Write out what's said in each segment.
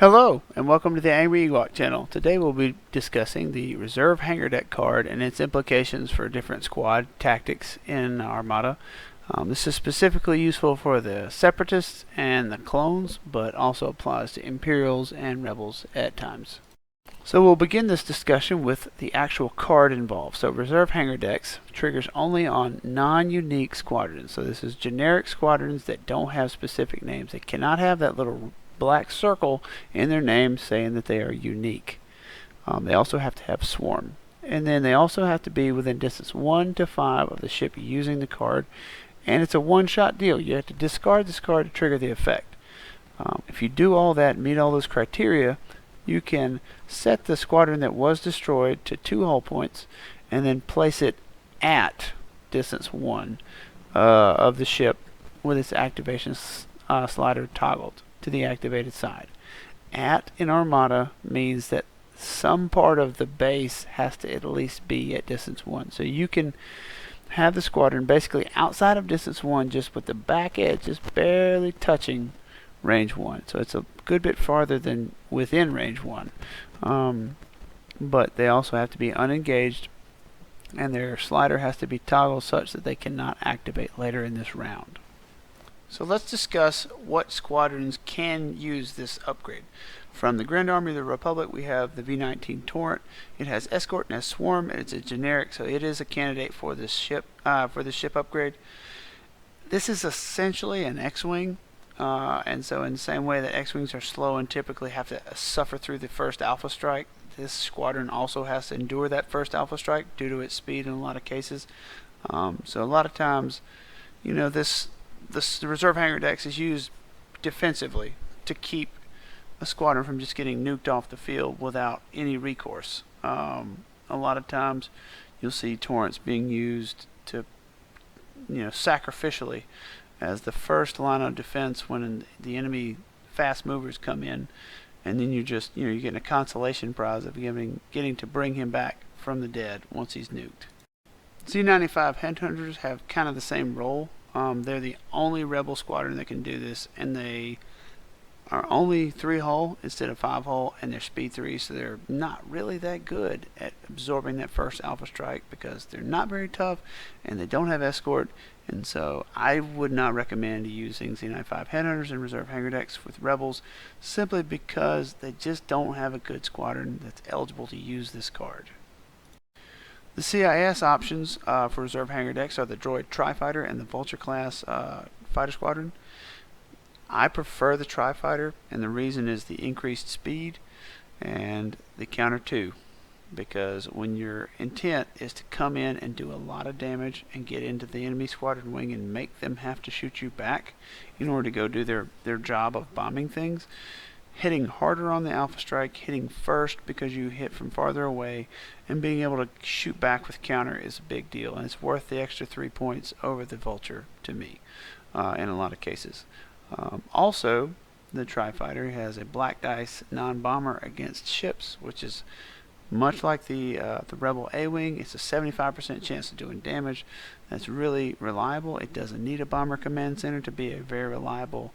Hello, and welcome to the Angry Ewok channel. Today we'll be discussing the Reserve Hangar Deck card and its implications for different squad tactics in Armada. This is specifically useful for the Separatists and the Clones, but also applies to Imperials and Rebels at times. So we'll begin this discussion with the actual card involved. So Reserve Hangar Decks triggers only on non-unique squadrons. So this is generic squadrons that don't have specific names. They cannot have that little black circle in their name saying that they are unique. They also have to have swarm, and then they also have to be within distance 1 to 5 of the ship using the card, and it's a one-shot deal. You have to discard this card to trigger the effect. If you do all that, meet all those criteria, you can set the squadron that was destroyed to 2 hull points and then place it at distance 1 of the ship with its activation slider toggled to the activated side. At in Armada means that some part of the base has to at least be at distance 1. So you can have the squadron basically outside of distance 1, just with the back edge just barely touching range 1. So it's a good bit farther than within range 1. But they also have to be unengaged, and their slider has to be toggled such that they cannot activate later in this round. So let's discuss what squadrons can use this upgrade. From the Grand Army of the Republic, we have the V-19 Torrent. It has Escort and has Swarm, and it's a generic, so it is a candidate for this ship upgrade. This is essentially an X-Wing, and so in the same way that X-Wings are slow and typically have to suffer through the first Alpha Strike, this squadron also has to endure that first Alpha Strike due to its speed in a lot of cases. So a lot of times, you know, the Reserve Hangar Decks is used defensively to keep a squadron from just getting nuked off the field without any recourse. A lot of times you'll see Torrents being used to, sacrificially as the first line of defense when the enemy fast movers come in, and then you're getting a consolation prize of getting to bring him back from the dead once he's nuked. Z-95 Headhunters have kind of the same role. They're the only Rebel squadron that can do this, and they are only 3 hull instead of 5 hull, and they're speed 3, so they're not really that good at absorbing that first Alpha Strike because they're not very tough and they don't have escort, and so I would not recommend using Z-95 Headhunters and Reserve Hangar Decks with Rebels simply because they just don't have a good squadron that's eligible to use this card. The CIS options for Reserve Hangar Decks are the Droid Tri-Fighter and the Vulture class fighter squadron. I prefer the Tri-Fighter, and the reason is the increased speed and the counter 2, because when your intent is to come in and do a lot of damage and get into the enemy squadron wing and make them have to shoot you back in order to go do their job of bombing things, hitting harder on the Alpha Strike, hitting first because you hit from farther away, and being able to shoot back with counter is a big deal, and it's worth the extra 3 points over the Vulture to me in a lot of cases. Also, the Tri-Fighter has a black dice non-bomber against ships, which is much like the Rebel A-Wing. It's a 75% chance of doing damage. That's really reliable. It doesn't need a bomber command center to be a very reliable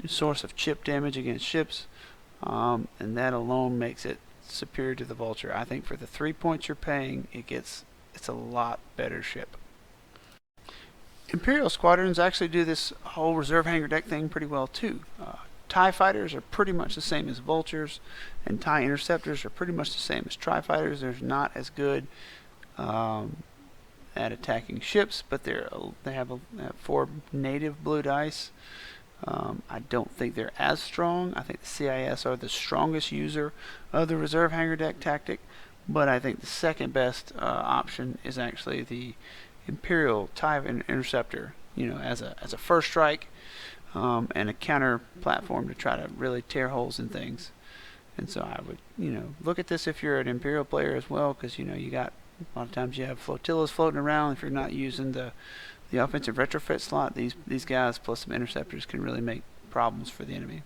source of chip damage against ships, and that alone makes it superior to the Vulture. I think for the 3 points you're paying, it's a lot better ship. Imperial squadrons actually do this whole Reserve Hangar Deck thing pretty well too. TIE Fighters are pretty much the same as Vultures, and TIE Interceptors are pretty much the same as Tri-Fighters. They're not as good at attacking ships, but they have 4 native blue dice. I don't think they're as strong. I think the CIS are the strongest user of the Reserve Hangar Deck tactic, but I think the second best option is actually the Imperial TIE Interceptor, as a first strike and a counter platform to try to really tear holes in things. And so I would, look at this if you're an Imperial player as well, because you got a lot of times you have flotillas floating around. If you're not using the offensive retrofit slot, these guys plus some interceptors can really make problems for the enemy.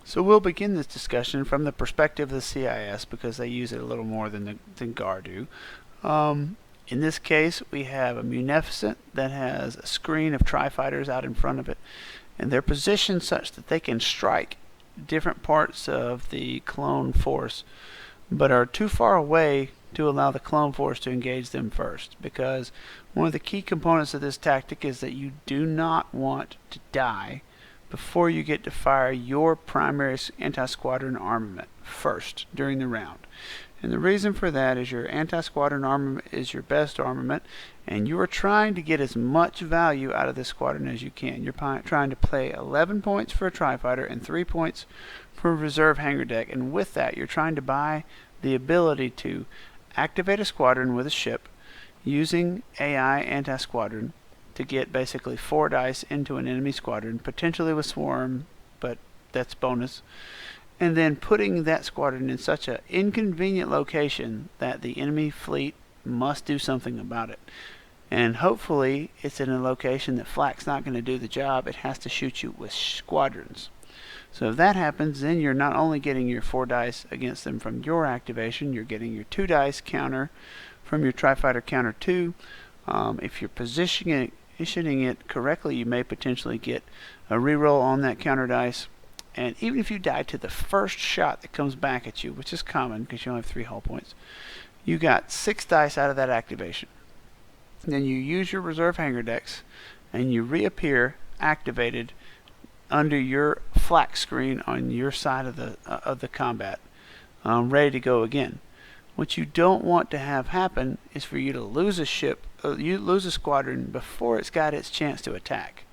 So we'll begin this discussion from the perspective of the CIS because they use it a little more than GAR do. In this case, we have a Munificent that has a screen of Tri-Fighters out in front of it, and they're positioned such that they can strike different parts of the clone force, but are too far away to allow the clone force to engage them first, because one of the key components of this tactic is that you do not want to die before you get to fire your primary anti-squadron armament first during the round. And the reason for that is your anti-squadron armament is your best armament, and you are trying to get as much value out of this squadron as you can. You're trying to play 11 points for a tri-fighter and 3 points for a reserve hangar deck, and with that you're trying to buy the ability to activate a squadron with a ship using AI anti-squadron to get basically 4 dice into an enemy squadron, potentially with swarm, but that's bonus, and then putting that squadron in such an inconvenient location that the enemy fleet must do something about it. And hopefully it's in a location that Flak's not going to do the job. It has to shoot you with squadrons. So if that happens, then you're not only getting your 4 dice against them from your activation, you're getting your 2 dice counter from your Tri-Fighter counter 2. If you're positioning it correctly, you may potentially get a reroll on that counter dice. And even if you die to the first shot that comes back at you, which is common because you only have 3 hull points, you got 6 dice out of that activation. Then you use your reserve hangar decks and you reappear activated under your flak screen on your side of the combat, ready to go again. What you don't want to have happen is for you to lose a ship, you lose a squadron before it's got its chance to attack,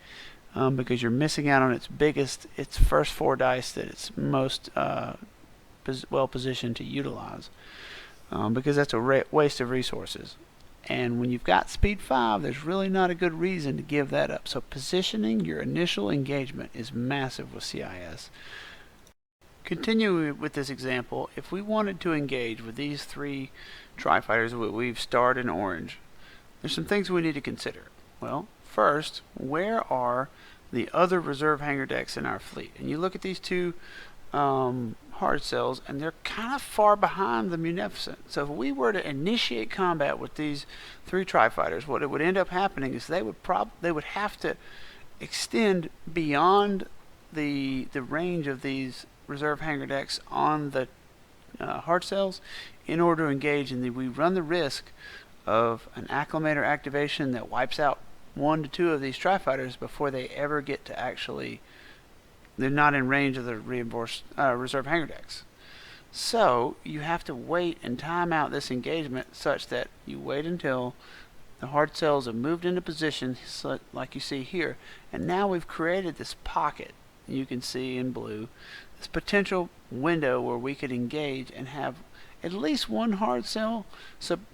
because you're missing out on its first 4 dice that it's most well positioned to utilize, because that's a waste of resources. And when you've got speed 5, there's really not a good reason to give that up. So positioning your initial engagement is massive with CIS. Continuing with this example, if we wanted to engage with these 3 tri-fighters we've starred in orange, there's some things we need to consider. Well, first, where are the other reserve hangar decks in our fleet? And you look at these 2 hard cells, and they're kind of far behind the Munificent. So if we were to initiate combat with these 3 tri-fighters, what it would end up happening is they would have to extend beyond the range of these reserve hangar decks on the hard cells in order to engage, and we run the risk of an acclimator activation that wipes out 1 to 2 of these tri-fighters before they ever get to actually, they're not in range of the reinforced reserve hangar decks. So you have to wait and time out this engagement such that you wait until the hard cells have moved into position, like you see here, and now we've created this pocket you can see in blue, this potential window where we could engage and have at least 1 hard cell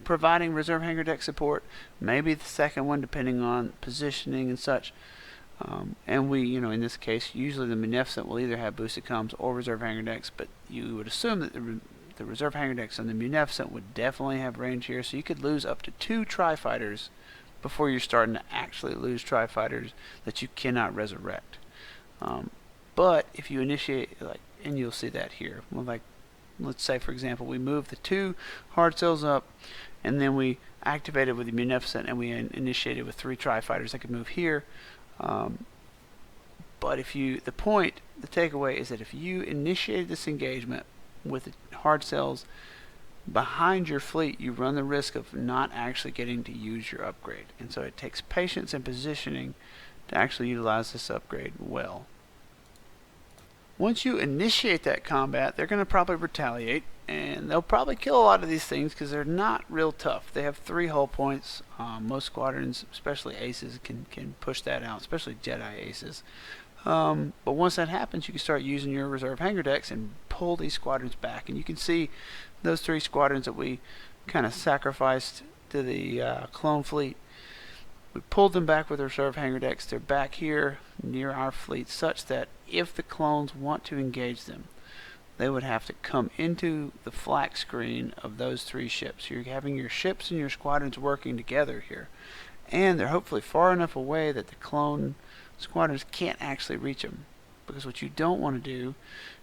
providing reserve hangar deck support, maybe the second one depending on positioning and such. And we, in this case, usually the Munificent will either have boosted comms or reserve hangar decks, but you would assume that the reserve hangar decks on the Munificent would definitely have range here, so you could lose up to 2 tri-fighters before you're starting to actually lose tri-fighters that you cannot resurrect. But if you initiate, and you'll see that here, well, let's say for example we move the 2 hard cells up, and then we activated with the Munificent, and we initiated with 3 tri-fighters that could move here. But the takeaway is that if you initiated this engagement with the hard cells behind your fleet, you run the risk of not actually getting to use your upgrade. And so it takes patience and positioning to actually utilize this upgrade well. Once you initiate that combat, they're going to probably retaliate, and they'll probably kill a lot of these things because they're not real tough. They have 3 hull points. Most squadrons, especially aces, can push that out, especially Jedi aces. But once that happens, you can start using your reserve hangar decks and pull these squadrons back. And you can see those 3 squadrons that we kind of sacrificed to the clone fleet. We pulled them back with reserve hangar decks. They're back here near our fleet, such that if the clones want to engage them, they would have to come into the flak screen of those 3 ships. You're having your ships and your squadrons working together here, and they're hopefully far enough away that the clone squadrons can't actually reach them, because what you don't want to do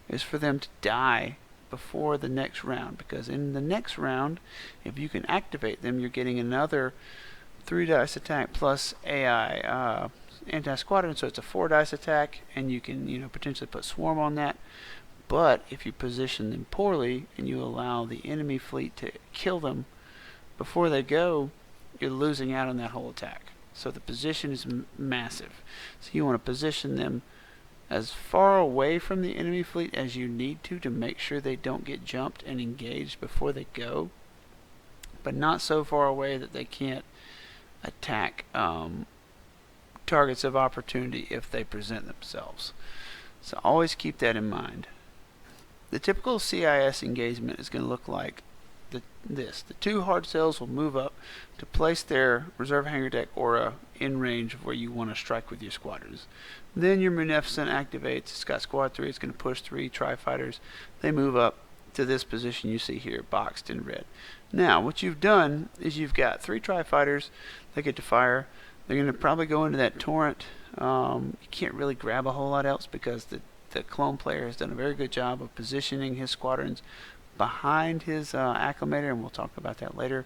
is for them to die before the next round, because in the next round, if you can activate them, you're getting another 3 dice attack plus AI anti-squadron, so it's a 4 dice attack, and you can potentially put swarm on that. But if you position them poorly and you allow the enemy fleet to kill them before they go, you're losing out on that whole attack. So the position is massive. So you want to position them as far away from the enemy fleet as you need to make sure they don't get jumped and engaged before they go, but not so far away that they can't attack targets of opportunity if they present themselves. So always keep that in mind. The typical CIS engagement is going to look like this. The 2 hard cells will move up to place their reserve hangar deck aura in range of where you want to strike with your squadrons. Then your Munificent activates. It's got squad 3. It's going to push 3 tri-fighters. They move up to this position you see here, boxed in red. Now, what you've done is you've got 3 tri-fighters. They get to fire. They're going to probably go into that torrent. You can't really grab a whole lot else because the clone player has done a very good job of positioning his squadrons behind his acclimator, and we'll talk about that later.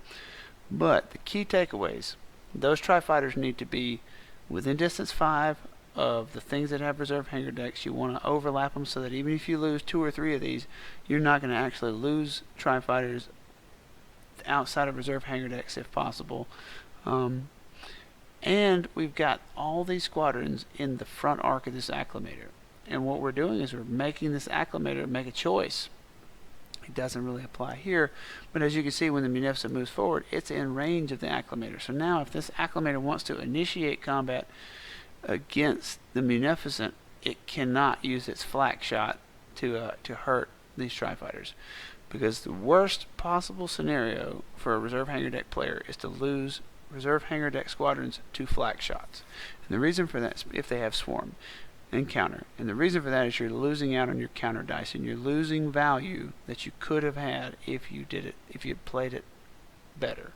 But the key takeaways, those tri-fighters need to be within distance 5 of the things that have reserve hangar decks. You want to overlap them so that even if you lose 2 or 3 of these, you're not going to actually lose tri-fighters outside of reserve hangar decks if possible. And we've got all these squadrons in the front arc of this acclimator. And what we're doing is we're making this acclimator make a choice. It doesn't really apply here, but as you can see, when the Munificent moves forward, it's in range of the acclimator. So now if this acclimator wants to initiate combat against the Munificent, it cannot use its flak shot to hurt these tri-fighters, because the worst possible scenario for a reserve hangar deck player is to lose reserve hangar deck squadrons to flak shots. And the reason for that is if they have swarm and counter. And the reason for that is you're losing out on your counter dice, and you're losing value that you could have had if you had played it better.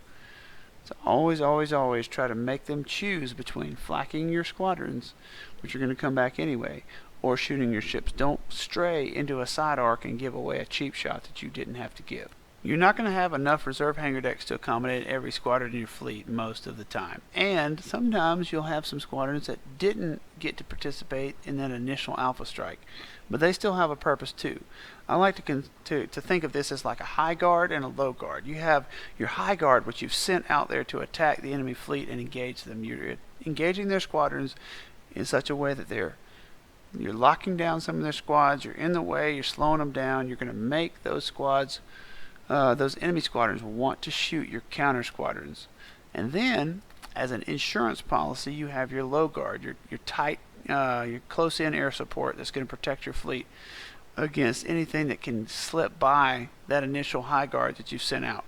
So always, always, always try to make them choose between flacking your squadrons, which are going to come back anyway, or shooting your ships. Don't stray into a side arc and give away a cheap shot that you didn't have to give. You're not going to have enough reserve hangar decks to accommodate every squadron in your fleet most of the time. And sometimes you'll have some squadrons that didn't get to participate in that initial alpha strike, but they still have a purpose too. I like to think of this as like a high guard and a low guard. You have your high guard, which you've sent out there to attack the enemy fleet and engage them. You're engaging their squadrons in such a way that you're locking down some of their squads, you're in the way, you're slowing them down, you're going to make those squads those enemy squadrons want to shoot your counter squadrons. And then, as an insurance policy, you have your low guard, your tight, your close-in air support that's going to protect your fleet against anything that can slip by that initial high guard that you've sent out.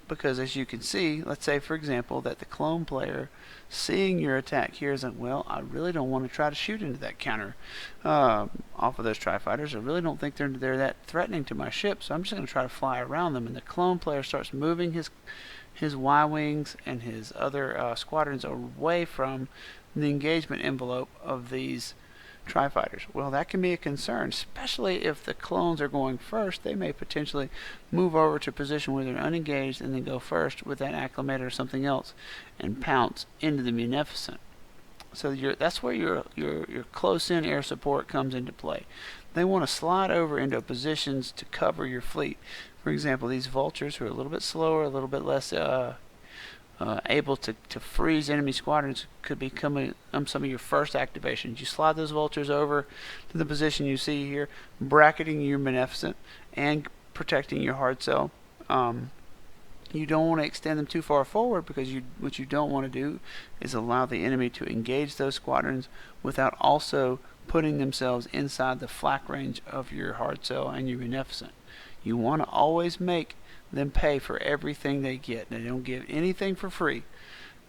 Because as you can see, let's say for example that the clone player, seeing your attack here, isn't, well, I really don't want to try to shoot into that counter off of those tri-fighters. I really don't think they're that threatening to my ship, so I'm just going to try to fly around them. And the clone player starts moving his Y-wings and his other squadrons away from the engagement envelope of these tri-fighters. Well, that can be a concern, especially if the clones are going first. They may potentially move over to a position where they're unengaged and then go first with that acclimator or something else and pounce into the Munificent. So that's where your close-in air support comes into play. They want to slide over into positions to cover your fleet. For example, these vultures, who are a little bit slower, a little bit less able to freeze enemy squadrons, could become some of your first activations. You slide those vultures over to the position you see here, bracketing your Munificent and protecting your hard cell. You don't want to extend them too far forward, because what you don't want to do is allow the enemy to engage those squadrons without also putting themselves inside the flak range of your hard cell and your Munificent. You want to always make them pay for everything they get. They don't give anything for free.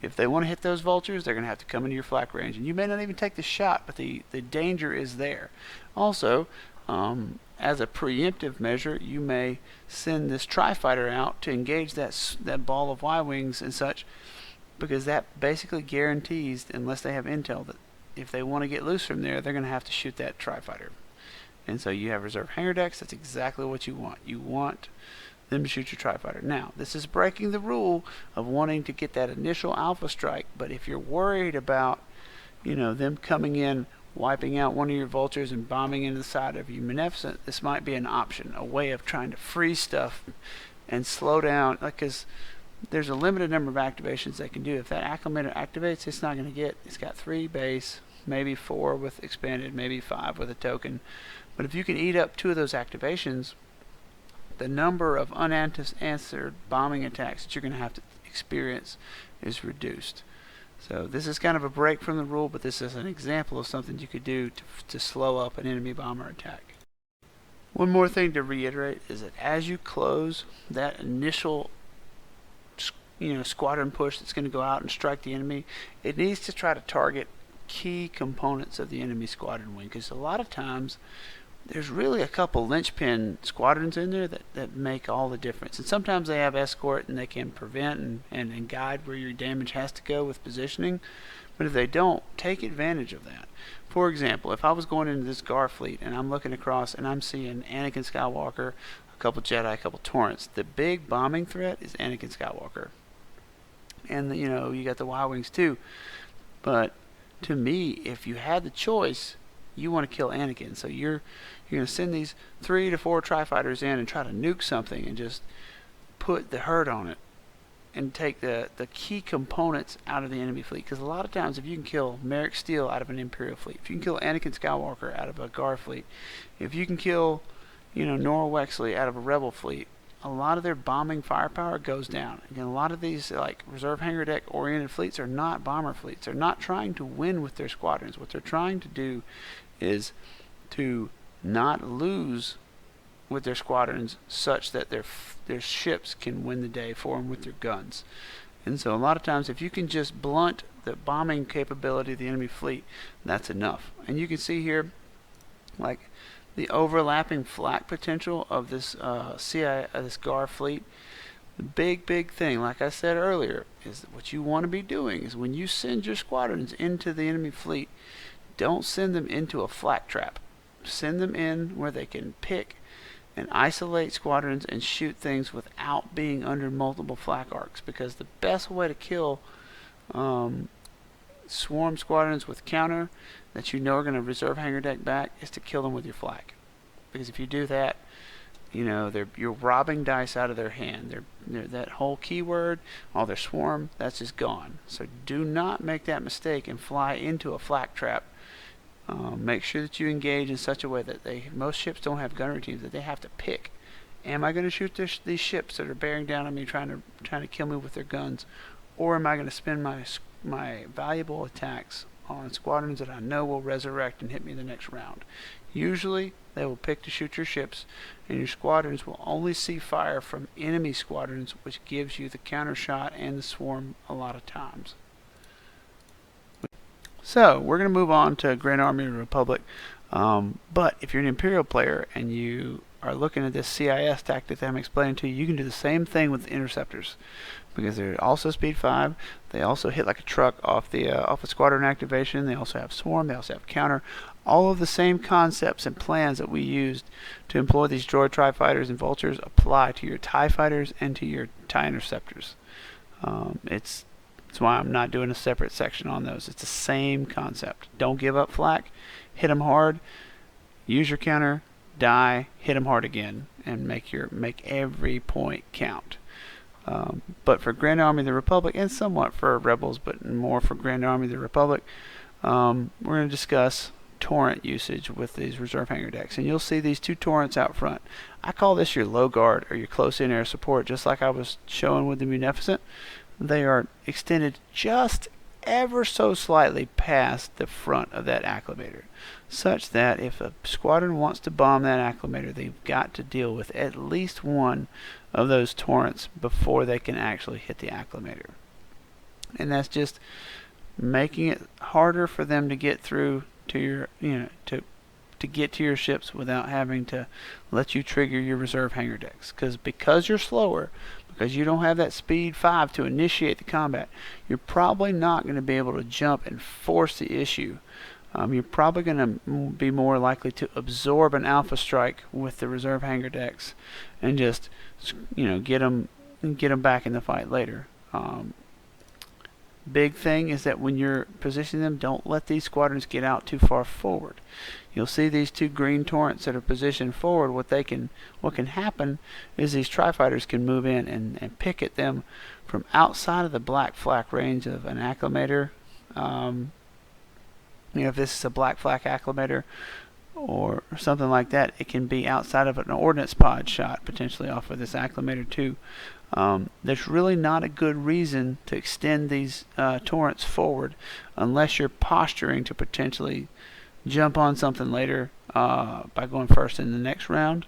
If they want to hit those vultures, they're going to have to come into your flak range, and you may not even take the shot, but the danger is there. Also, as a preemptive measure, you may send this tri-fighter out to engage that ball of Y-wings and such, because that basically guarantees, unless they have intel, that if they want to get loose from there, they're going to have to shoot that tri-fighter. And so you have reserve hangar decks. That's exactly what you want. You want them to shoot your tri-fighter. Now, this is breaking the rule of wanting to get that initial alpha strike, but if you're worried about, them coming in, wiping out one of your vultures and bombing into the side of your Munificent, this might be an option, a way of trying to freeze stuff and slow down, because there's a limited number of activations they can do. If that acclimator activates, it's got 3 base, maybe 4 with expanded, maybe 5 with a token. But if you can eat up 2 of those activations, the number of unanswered bombing attacks that you're going to have to experience is reduced. So this is kind of a break from the rule, but this is an example of something you could do to slow up an enemy bomber attack. One more thing to reiterate is that as you close that initial squadron push that's going to go out and strike the enemy, it needs to try to target key components of the enemy squadron wing, because a lot of times there's really a couple linchpin squadrons in there that make all the difference. And sometimes they have escort and they can prevent and guide where your damage has to go with positioning. But if they don't, take advantage of that. For example, if I was going into this Gar fleet and I'm looking across and I'm seeing Anakin Skywalker, a couple Jedi, a couple Torrents, the big bombing threat is Anakin Skywalker. And you got the Y-Wings too. But to me, if you had the choice, you want to kill Anakin. So you're going to send these 3 to 4 tri-fighters in and try to nuke something and just put the hurt on it and take the key components out of the enemy fleet. Because a lot of times if you can kill Merrick Steele out of an Imperial fleet, if you can kill Anakin Skywalker out of a Gar fleet, if you can kill Nora Wexley out of a Rebel fleet, a lot of their bombing firepower goes down. Again, a lot of these like reserve hangar deck oriented fleets are not bomber fleets. They're not trying to win with their squadrons. What they're trying to do is to not lose with their squadrons such that their ships can win the day for them with their guns. And so a lot of times if you can just blunt the bombing capability of the enemy fleet, that's enough. And you can see here like the overlapping flak potential of this this Gar fleet. The big thing, like I said earlier, is what you want to be doing is when you send your squadrons into the enemy fleet, don't send them into a flak trap. Send them in where they can pick and isolate squadrons and shoot things without being under multiple flak arcs, because the best way to kill swarm squadrons with counter that are going to reserve hangar deck back is to kill them with your flak. Because if you do that, you're robbing dice out of their hand. That whole keyword, all their swarm, that's just gone. So do not make that mistake and fly into a flak trap. Make sure that you engage in such a way that most ships don't have gunnery teams, that they have to pick. Am I going to shoot these ships that are bearing down on me, trying to kill me with their guns, or am I going to spend my valuable attacks on squadrons that I know will resurrect and hit me the next round? Usually they will pick to shoot your ships, and your squadrons will only see fire from enemy squadrons, which gives you the counter shot and the swarm a lot of times. So we're going to move on to Grand Army of the Republic, but if you're an Imperial player and you are looking at this CIS tactic that I'm explaining to you, you can do the same thing with the interceptors, because they're also speed 5. They also hit like a truck off a squadron activation. They also have swarm. They also have counter. All of the same concepts and plans that we used to employ these droid tri-fighters and vultures apply to your TIE fighters and to your TIE interceptors. That's why I'm not doing a separate section on those. It's the same concept. Don't give up flak. Hit them hard. Use your counter. Die. Hit them hard again, and make every point count. But for Grand Army of the Republic, and somewhat for Rebels, but more for Grand Army of the Republic, we're going to discuss torrent usage with these reserve hangar decks. And you'll see these 2 torrents out front. I call this your low guard or your close in air support, just like I was showing with the Munificent. They are extended just ever so slightly past the front of that acclimator, such that if a squadron wants to bomb that acclimator, they've got to deal with at least one of those torrents before they can actually hit the acclimator. And that's just making it harder for them to get through to your to get to your ships without having to let you trigger your reserve hangar decks. Because you're slower, because you don't have that speed 5 to initiate the combat, you're probably not going to be able to jump and force the issue you're probably going to be more likely to absorb an alpha strike with the reserve hangar decks and just, get them back in the fight later. Big thing is that when you're positioning them, don't let these squadrons get out too far forward. You'll see these two green torrents that are positioned forward. What can happen is these tri-fighters can move in and picket them from outside of the black flak range of an acclimator. If this is a black flak acclimator or something like that, it can be outside of an ordnance pod shot potentially off of this acclimator too. There's really not a good reason to extend these torrents forward unless you're posturing to potentially jump on something later by going first in the next round.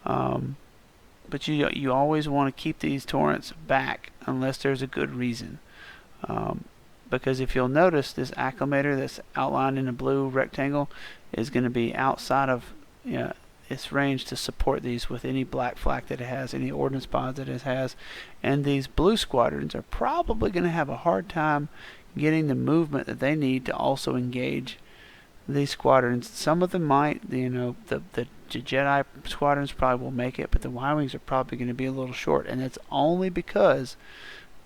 But you always want to keep these torrents back unless there's a good reason. Because if you'll notice, this acclimator that's outlined in a blue rectangle is going to be outside of its range to support these with any black flak that it has, any ordnance pods that it has. And these blue squadrons are probably going to have a hard time getting the movement that they need to also engage these squadrons. Some of them might, the Jedi squadrons probably will make it, but the Y-Wings are probably going to be a little short, and it's only because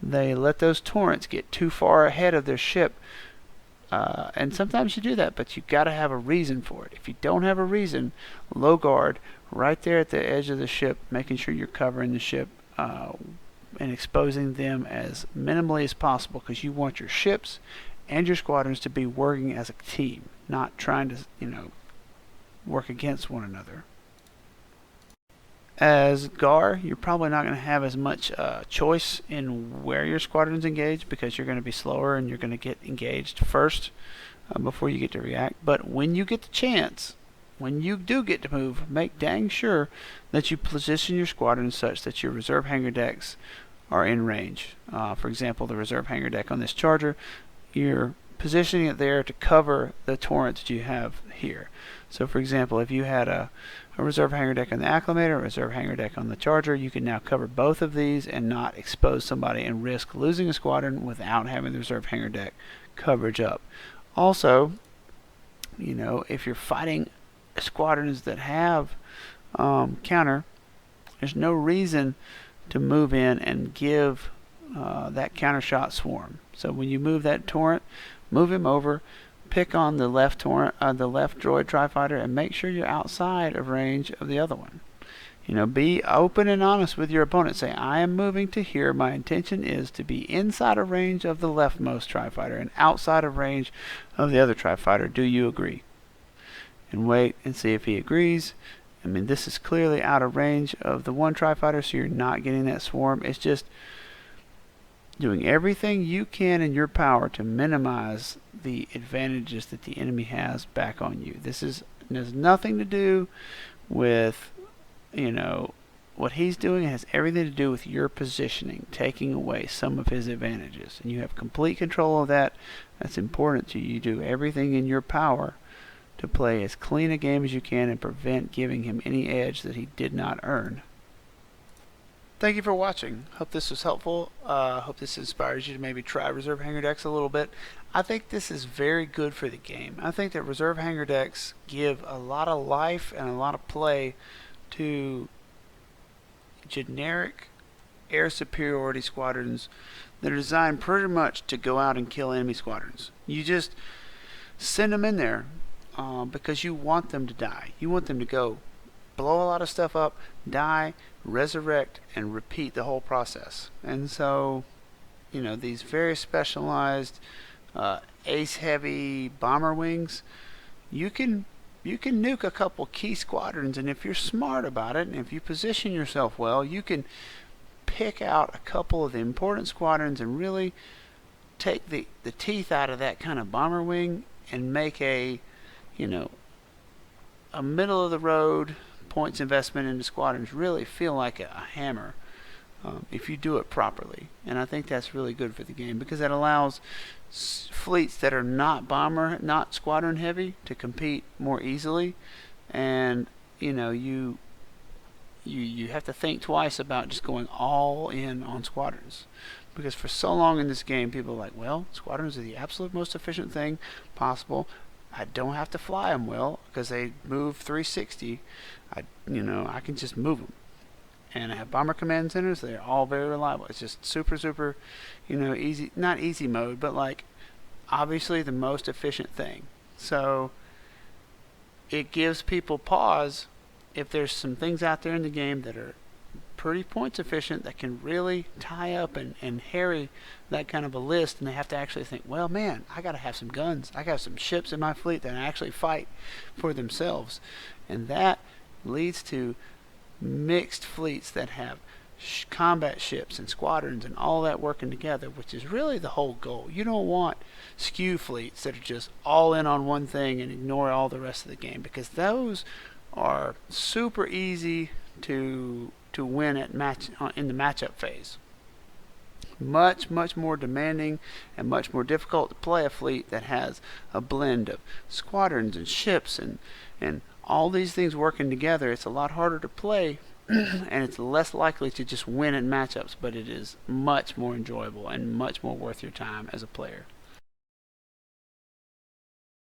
they let those torrents get too far ahead of their ship. And sometimes you do that, but you've got to have a reason for it. If you don't have a reason, low guard right there at the edge of the ship, making sure you're covering the ship and exposing them as minimally as possible, because you want your ships and your squadrons to be working as a team, not trying to work against one another. As GAR, you're probably not going to have as much choice in where your squadrons engage, because you're going to be slower and you're going to get engaged first before you get to react. But when you get the chance, when you do get to move, make dang sure that you position your squadrons such that your reserve hangar decks are in range. For example, the reserve hangar deck on this Charger, you're positioning it there to cover the torrent that you have here. So for example, if you had a reserve hangar deck on the acclimator, a reserve hangar deck on the Charger, you can now cover both of these and not expose somebody and risk losing a squadron without having the reserve hangar deck coverage up. Also, if you're fighting squadrons that have counter, there's no reason to move in and give that counter shot swarm. So when you move that torrent, move him over, pick on the left torrent, the left droid tri-fighter, and make sure you're outside of range of the other one. Be open and honest with your opponent. Say, I am moving to here. My intention is to be inside of range of the leftmost tri-fighter and outside of range of the other tri-fighter. Do you agree? And wait and see if he agrees. This is clearly out of range of the one tri-fighter, so you're not getting that swarm. It's just doing everything you can in your power to minimize the advantages that the enemy has back on you. This has nothing to do with what he's doing. It has everything to do with your positioning, taking away some of his advantages, and you have complete control of that. That's important to you. You do everything in your power to play as clean a game as you can and prevent giving him any edge that he did not earn. Thank you for watching. Hope this was helpful. Hope this inspires you to maybe try reserve hangar decks a little bit. I think this is very good for the game. I think that reserve hangar decks give a lot of life and a lot of play to generic air superiority squadrons that are designed pretty much to go out and kill enemy squadrons. You just send them in there because you want them to die. You want them to go blow a lot of stuff up, die, resurrect, and repeat the whole process. And so, these very specialized ace-heavy bomber wings, you can nuke a couple key squadrons, and if you're smart about it, and if you position yourself well, you can pick out a couple of the important squadrons and really take the teeth out of that kind of bomber wing and make a middle of the road points investment into squadrons really feel like a hammer if you do it properly. And I think that's really good for the game, because that allows fleets that are not squadron heavy to compete more easily. And you have to think twice about just going all in on squadrons, because for so long in this game people are like, well, squadrons are the absolute most efficient thing possible. I don't have to fly them well because they move 360. I can just move them. And I have bomber command centers. They're all very reliable. It's just super, easy. Not easy mode, but like obviously the most efficient thing. So it gives people pause if there's some things out there in the game that are pretty points efficient that can really tie up and harry that kind of a list, and they have to actually think, well, man, I got to have some guns. I got some ships in my fleet that actually fight for themselves. And that leads to mixed fleets that have combat ships and squadrons and all that working together, which is really the whole goal. You don't want skew fleets that are just all in on one thing and ignore all the rest of the game, because those are super easy to win at in the matchup phase. Much more demanding and much more difficult to play a fleet that has a blend of squadrons and ships and all these things working together. It's a lot harder to play and it's less likely to just win in matchups, but it is much more enjoyable and much more worth your time as a player.